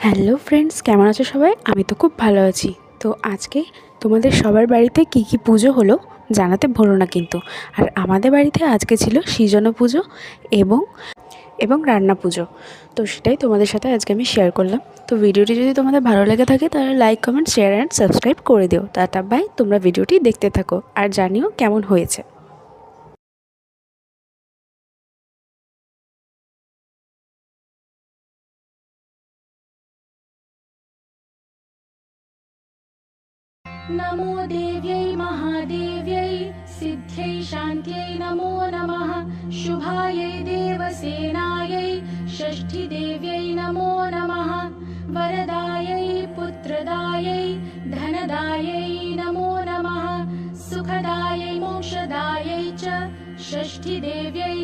Hello friends, কেমন আছো সবাই? আমি তো খুব ভালো আছি। তো আজকে তোমাদের সবার বাড়িতে কি কি পুজো হলো জানাতে ভুলো না কিন্তু। আর আমাদের বাড়িতে আজকে ছিল সৃজনা পুজো এবং এবং রান্না পুজো। তো সেটাই তোমাদের সাথে আজকে আমি শেয়ার করলাম। তো ভিডিওটি যদি তোমাদের ভালো লেগে থাকে তাহলে like, comment, share and subscribe করে দিও। Tata bye. তোমরা ভিডিওটি দেখতে থাকো আর জানিও কেমন হয়েছে। नमो देव्यै महादेव्यै सिद्ध्यै शान्त्यै नमो नमः। शुभायै देवसेनायै षष्ठीदेव्यै नमो नमः। वरदायै पुत्रदायै धनदायै नमो नमः। सुखदायै मोक्षदायै च षष्ठीदेव्यै